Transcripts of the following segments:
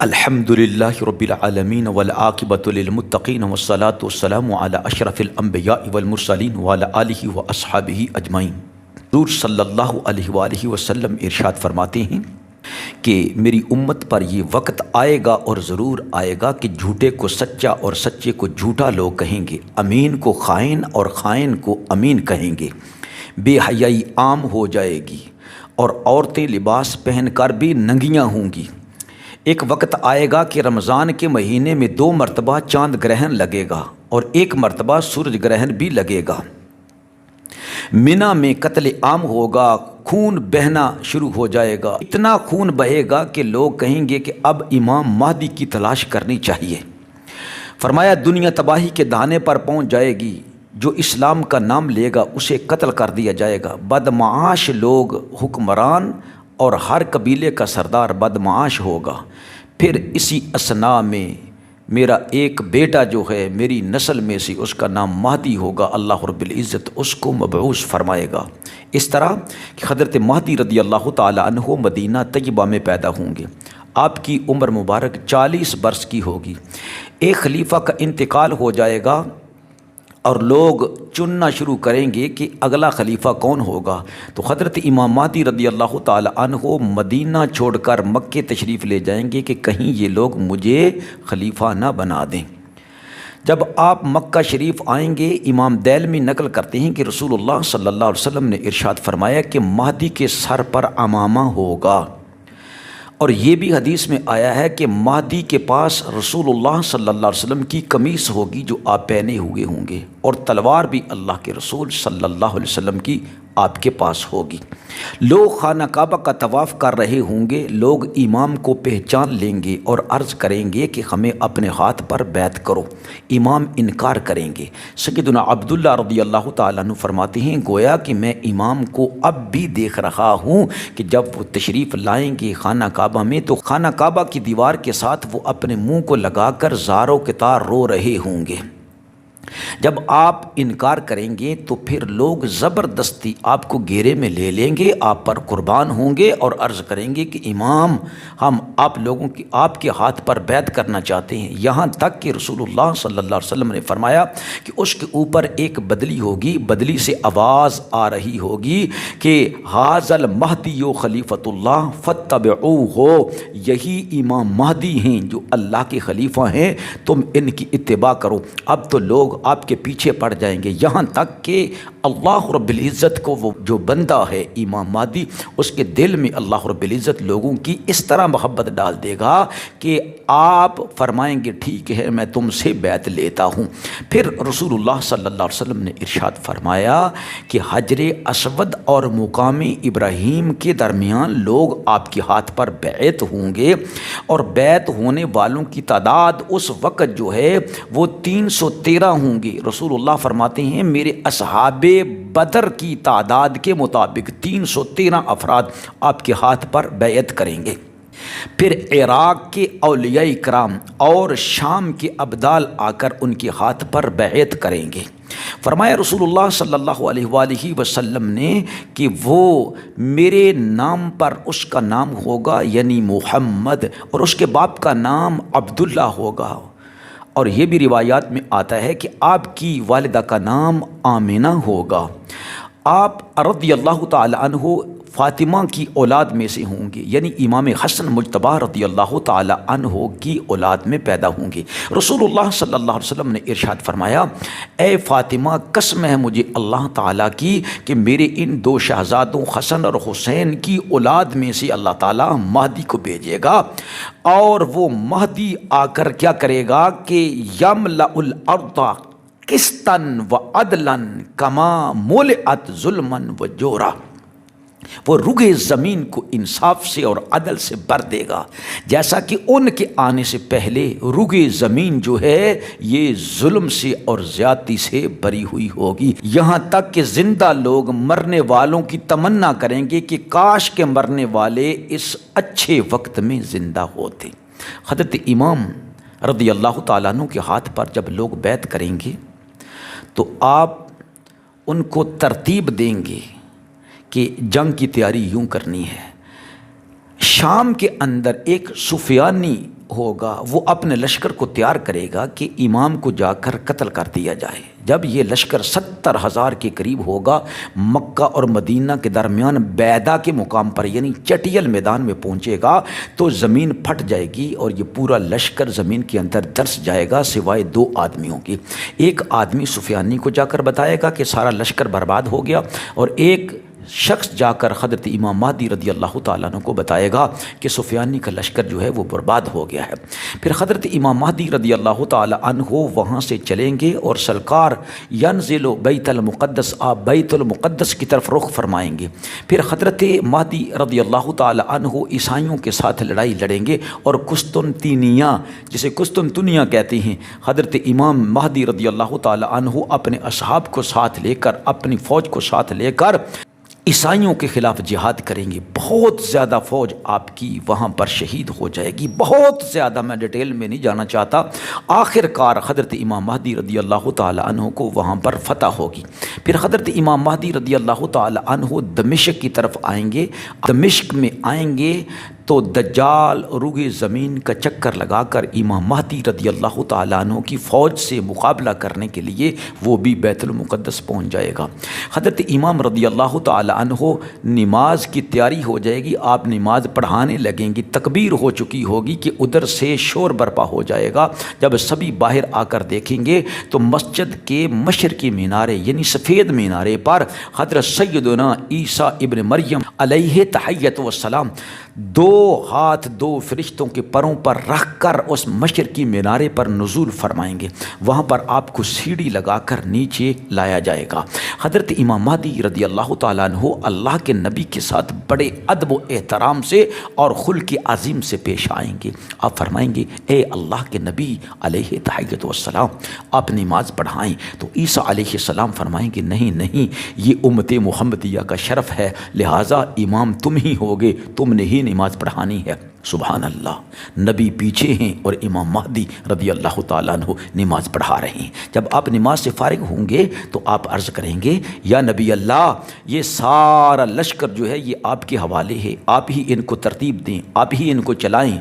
الحمدللہ رب العالمین والعاقبۃ للمتقین والصلاۃ والسلام علی اشرف الانبیاء والمرسلین وعلی آلہ واصحابہ اجمعین۔ حضور صلی اللہ علیہ وآلہ وسلم ارشاد فرماتے ہیں کہ میری امت پر یہ وقت آئے گا اور ضرور آئے گا کہ جھوٹے کو سچا اور سچے کو جھوٹا لوگ کہیں گے، امین کو خائن اور خائن کو امین کہیں گے، بے حیائی عام ہو جائے گی اور عورتیں لباس پہن کر بھی ننگیاں ہوں گی۔ ایک وقت آئے گا کہ رمضان کے مہینے میں 2 مرتبہ چاند گرہن لگے گا اور 1 مرتبہ سورج گرہن بھی لگے گا۔ منی میں قتل عام ہوگا، خون بہنا شروع ہو جائے گا، اتنا خون بہے گا کہ لوگ کہیں گے کہ اب امام مہدی کی تلاش کرنی چاہیے۔ فرمایا دنیا تباہی کے دہانے پر پہنچ جائے گی، جو اسلام کا نام لے گا اسے قتل کر دیا جائے گا۔ بدمعاش لوگ حکمران اور ہر قبیلے کا سردار بدمعاش ہوگا۔ پھر اسی اثناء میں میرا ایک بیٹا جو ہے میری نسل میں سے، اس کا نام مہدی ہوگا، اللہ رب العزت اس کو مبعوث فرمائے گا۔ اس طرح کہ حضرت مہدی رضی اللہ تعالی عنہ مدینہ طیبہ میں پیدا ہوں گے۔ آپ کی عمر مبارک 40 برس کی ہوگی۔ ایک خلیفہ کا انتقال ہو جائے گا اور لوگ چننا شروع کریں گے کہ اگلا خلیفہ کون ہوگا، تو حضرت امام مہدی رضی اللہ تعالی عنہ مدینہ چھوڑ کر مکے تشریف لے جائیں گے کہ کہیں یہ لوگ مجھے خلیفہ نہ بنا دیں۔ جب آپ مکہ شریف آئیں گے، امام دیلمی نقل کرتے ہیں کہ رسول اللہ صلی اللہ علیہ وسلم نے ارشاد فرمایا کہ مہدی کے سر پر عمامہ ہوگا، اور یہ بھی حدیث میں آیا ہے کہ مہدی کے پاس رسول اللہ صلی اللہ علیہ وسلم کی قمیص ہوگی جو آپ پہنے ہوئے ہوں گے، اور تلوار بھی اللہ کے رسول صلی اللہ علیہ وسلم کی آپ کے پاس ہوگی۔ لوگ خانہ کعبہ کا طواف کر رہے ہوں گے، لوگ امام کو پہچان لیں گے اور عرض کریں گے کہ ہمیں اپنے ہاتھ پر بیعت کرو۔ امام انکار کریں گے۔ سیدنا عبداللہ رضی اللہ تعالیٰ عنہ فرماتے ہیں گویا کہ میں امام کو اب بھی دیکھ رہا ہوں کہ جب وہ تشریف لائیں گے خانہ کعبہ میں تو خانہ کعبہ کی دیوار کے ساتھ وہ اپنے منہ کو لگا کر زاروں کے تار رو رہے ہوں گے۔ جب آپ انکار کریں گے تو پھر لوگ زبردستی آپ کو گھیرے میں لے لیں گے، آپ پر قربان ہوں گے اور عرض کریں گے کہ امام ہم آپ لوگوں کی آپ کے ہاتھ پر بیعت کرنا چاہتے ہیں، یہاں تک کہ رسول اللہ صلی اللہ علیہ وسلم نے فرمایا کہ اس کے اوپر ایک بدلی ہوگی، بدلی سے آواز آ رہی ہوگی کہ ھذا المہدی خلیفۃ اللہ فاتبعوہ، یہی امام مہدی ہیں جو اللہ کے خلیفہ ہیں، تم ان کی اتباع کرو۔ اب تو لوگ آپ کے پیچھے پڑ جائیں گے، یہاں تک کہ اللہ رب العزت کو وہ جو بندہ ہے امام مہدی، اس کے دل میں اللہ رب العزت لوگوں کی اس طرح محبت ڈال دے گا کہ آپ فرمائیں گے ٹھیک ہے میں تم سے بیعت لیتا ہوں۔ پھر رسول اللہ صلی اللہ علیہ وسلم نے ارشاد فرمایا کہ حجر اسود اور مقام ابراہیم کے درمیان لوگ آپ کے ہاتھ پر بیعت ہوں گے، اور بیعت ہونے والوں کی تعداد اس وقت جو ہے وہ 313 ہوں گے۔ رسول اللہ فرماتے ہیں میرے اصحاب بدر کی تعداد کے مطابق 313 افراد آپ کے ہاتھ پر بیعت کریں گے۔ پھر عراق کے اولیاء کرام اور شام کے ابدال آ کر ان کے ہاتھ پر بیعت کریں گے۔ فرمایا رسول اللہ صلی اللہ علیہ وآلہ وسلم نے کہ وہ میرے نام پر اس کا نام ہوگا یعنی محمد، اور اس کے باپ کا نام عبداللہ ہوگا، اور یہ بھی روایات میں آتا ہے کہ آپ کی والدہ کا نام آمنہ ہوگا۔ آپ رضی اللہ تعالی عنہ فاطمہ کی اولاد میں سے ہوں گے، یعنی امام حسن مجتبی رضی اللہ تعالی عنہ کی اولاد میں پیدا ہوں گے۔ رسول اللہ صلی اللہ علیہ وسلم نے ارشاد فرمایا اے فاطمہ قسم ہے مجھے اللہ تعالیٰ کی کہ میرے ان 2 شہزادوں حسن اور حسین کی اولاد میں سے اللہ تعالیٰ مہدی کو بھیجے گا، اور وہ مہدی آ کر کیا کرے گا کہ یملأ الارض قسطا وعدلا کما ملئت ظلما وجورا، وہ رگے زمین کو انصاف سے اور عدل سے بھر دے گا، جیسا کہ ان کے آنے سے پہلے رگے زمین جو ہے یہ ظلم سے اور زیادتی سے بھری ہوئی ہوگی، یہاں تک کہ زندہ لوگ مرنے والوں کی تمنا کریں گے کہ کاش کے مرنے والے اس اچھے وقت میں زندہ ہوتے۔ حضرت امام رضی اللہ تعالیٰ عنہ کے ہاتھ پر جب لوگ بیعت کریں گے تو آپ ان کو ترتیب دیں گے کہ جنگ کی تیاری یوں کرنی ہے۔ شام کے اندر ایک سفیانی ہوگا وہ اپنے لشکر کو تیار کرے گا کہ امام کو جا کر قتل کر دیا جائے۔ جب یہ لشکر 70,000 کے قریب ہوگا، مکہ اور مدینہ کے درمیان بیدا کے مقام پر یعنی چٹیل میدان میں پہنچے گا تو زمین پھٹ جائے گی اور یہ پورا لشکر زمین کے اندر دھنس جائے گا سوائے 2 آدمیوں کی۔ ایک آدمی سفیانی کو جا کر بتائے گا کہ سارا لشکر برباد ہو گیا، اور ایک شخص جا کر حضرت امام مہدی رضی اللہ تعالیٰ عنہ کو بتائے گا کہ سفیانی کا لشکر جو ہے وہ برباد ہو گیا ہے۔ پھر حضرت امام مہدی رضی اللہ تعالیٰ عنہ وہاں سے چلیں گے اور سرکار ینزل بیت المقدس، آپ بیت المقدس کی طرف رخ فرمائیں گے۔ پھر حضرت مہدی رضی اللہ تعالیٰ عنہ عیسائیوں کے ساتھ لڑائی لڑیں گے، اور قسطنطنیہ جسے قسطنطنیہ کہتے ہیں، حضرت امام مہدی رضی اللہ تعالیٰ عنہ اپنے اصحاب کو ساتھ لے کر، اپنی فوج کو ساتھ لے کر عیسائیوں کے خلاف جہاد کریں گے۔ بہت زیادہ فوج آپ کی وہاں پر شہید ہو جائے گی، بہت زیادہ، میں ڈیٹیل میں نہیں جانا چاہتا۔ آخر کار حضرت امام مہدی رضی اللہ تعالی عنہ کو وہاں پر فتح ہوگی۔ پھر حضرت امام مہدی رضی اللہ تعالی عنہ دمشق کی طرف آئیں گے۔ دمشق میں آئیں گے تو دجال روئے زمین کا چکر لگا کر امام مہدی رضی اللہ تعالیٰ عنہ کی فوج سے مقابلہ کرنے کے لیے وہ بھی بیت المقدس پہنچ جائے گا۔ حضرت امام رضی اللہ تعالیٰ عنہ نماز کی تیاری ہو جائے گی، آپ نماز پڑھانے لگیں گی، تکبیر ہو چکی ہوگی کہ ادھر سے شور برپا ہو جائے گا۔ جب سبھی باہر آ کر دیکھیں گے تو مسجد کے مشرقی مینارے یعنی سفید مینارے پر حضرت سیدنا عیسیٰ ابن مریم علیہ تحیت والسلام 2 ہاتھ 2 فرشتوں کے پروں پر رکھ کر اس مشرقی مینارے پر نزول فرمائیں گے۔ وہاں پر آپ کو سیڑھی لگا کر نیچے لایا جائے گا۔ حضرت امام مہدی رضی اللہ تعالیٰ عنہ اللہ کے نبی کے ساتھ بڑے ادب و احترام سے اور خلق عظیم سے پیش آئیں گے۔ آپ فرمائیں گے اے اللہ کے نبی علیہ تحیت والسلام آپ نماز پڑھائیں، تو عیسیٰ علیہ السلام فرمائیں گے نہیں نہیں، یہ امت محمدیہ کا شرف ہے، لہٰذا امام تم ہی ہوگے، تم نے ہی نماز پڑھانی ہے۔ سبحان اللہ، نبی پیچھے ہیں اور امام مہدی رضی اللہ تعالیٰ عنہ نماز پڑھا رہے ہیں۔ جب آپ نماز سے فارغ ہوں گے تو آپ عرض کریں گے یا نبی اللہ، یہ سارا لشکر جو ہے یہ آپ کے حوالے ہے، آپ ہی ان کو ترتیب دیں، آپ ہی ان کو چلائیں۔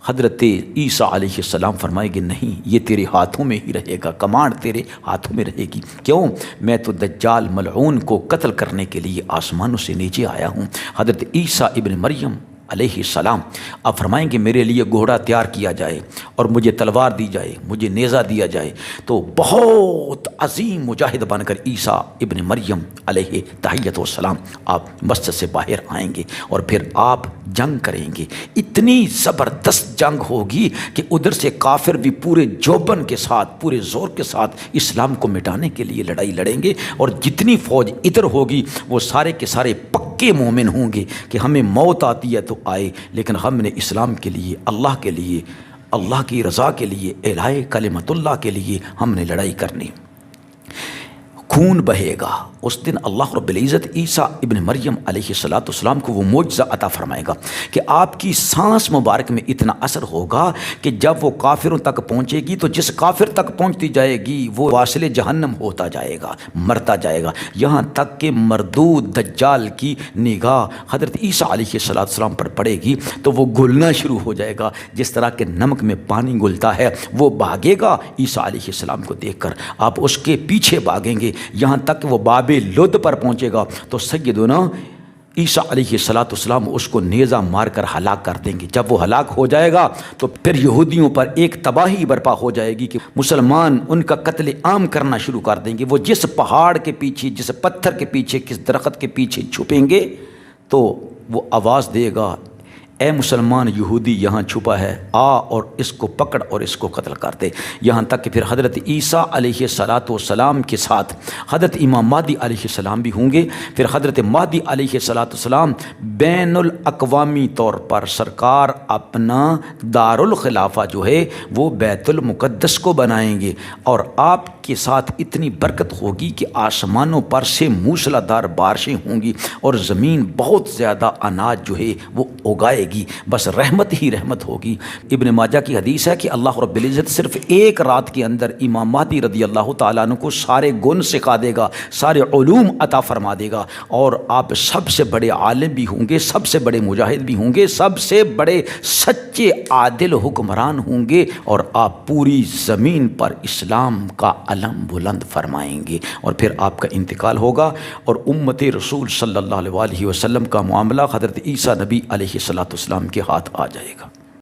حضرت عیسیٰ علیہ السلام فرمائے گے نہیں، یہ تیرے ہاتھوں میں ہی رہے گا، کمانڈ تیرے ہاتھوں میں رہے گی۔ کیوں؟ میں تو دجال ملعون کو قتل کرنے کے لیے آسمانوں سے نیچے آیا ہوں۔ حضرت عیسیٰ ابن مریم علیہ السلام آپ فرمائیں کہ میرے لیے گھوڑا تیار کیا جائے اور مجھے تلوار دی جائے، مجھے نیزہ دیا جائے، تو بہت عظیم مجاہد بن کر عیسیٰ ابن مریم علیہ تحیت والسلام آپ مسجد سے باہر آئیں گے اور پھر آپ جنگ کریں گے۔ اتنی زبردست جنگ ہوگی کہ ادھر سے کافر بھی پورے جوبن کے ساتھ، پورے زور کے ساتھ اسلام کو مٹانے کے لیے لڑائی لڑیں گے، اور جتنی فوج ادھر ہوگی وہ سارے کے سارے پکے مومن ہوں گے کہ ہمیں موت آتی ہے تو آئے، لیکن ہم نے اسلام کے لیے، اللہ کے لیے، اللہ کی رضا کے لیے، اعلاء کلمت اللہ کے لیے ہم نے لڑائی کرنی۔ خون بہے گا اس دن۔ اللہ رب العزت عیسیٰ ابن مریم علیہ السلام کو وہ معجزہ عطا فرمائے گا کہ آپ کی سانس مبارک میں اتنا اثر ہوگا کہ جب وہ کافروں تک پہنچے گی تو جس کافر تک پہنچتی جائے گی وہ واصل جہنم ہوتا جائے گا، مرتا جائے گا، یہاں تک کہ مردود دجال کی نگاہ حضرت عیسیٰ علیہ السلام پر پڑے گی تو وہ گلنا شروع ہو جائے گا، جس طرح کہ نمک میں پانی گلتا ہے۔ وہ بھاگے گا عیسیٰ علیہ السلام کو دیکھ کر، آپ اس کے پیچھے بھاگیں گے یہاں تک کہ وہ باب لد پر پہنچے گا تو سیدنا عیسیٰ علیہ السلام اس کو نیزہ مار کر ہلاک کر دیں گے۔ جب وہ ہلاک ہو جائے گا تو پھر یہودیوں پر ایک تباہی برپا ہو جائے گی کہ مسلمان ان کا قتل عام کرنا شروع کر دیں گے۔ وہ جس پہاڑ کے پیچھے، جس پتھر کے پیچھے، کس درخت کے پیچھے چھپیں گے تو وہ آواز دے گا اے مسلمان یہودی یہاں چھپا ہے، آ اور اس کو پکڑ اور اس کو قتل کر دے۔ یہاں تک کہ پھر حضرت عیسیٰ علیہ السلام کے ساتھ حضرت امام مہدی علیہ السلام بھی ہوں گے۔ پھر حضرت مہدی علیہ السلام بین الاقوامی طور پر سرکار اپنا دارالخلافہ جو ہے وہ بیت المقدس کو بنائیں گے، اور آپ کے ساتھ اتنی برکت ہوگی کہ آسمانوں پر سے موسلا دھار بارشیں ہوں گی اور زمین بہت زیادہ اناج جو ہے وہ اگائے گی، بس رحمت ہی رحمت ہوگی۔ ابن ماجہ کی حدیث ہے کہ اللہ رب العزت صرف ایک رات کے اندر امام مہدی رضی اللہ تعالیٰ عنہ کو سارے گن سکھا دے گا، سارے علوم عطا فرما دے گا، اور آپ سب سے بڑے عالم بھی ہوں گے، سب سے بڑے مجاہد بھی ہوں گے، سب سے بڑے سچے عادل حکمران ہوں گے، اور آپ پوری زمین پر اسلام کا علم بلند فرمائیں گے، اور پھر آپ کا انتقال ہوگا، اور امت رسول صلی اللہ علیہ وسلم کا معاملہ حضرت عیسیٰ نبی علیہ الصلوۃ والسلام کے ہاتھ آ جائے گا۔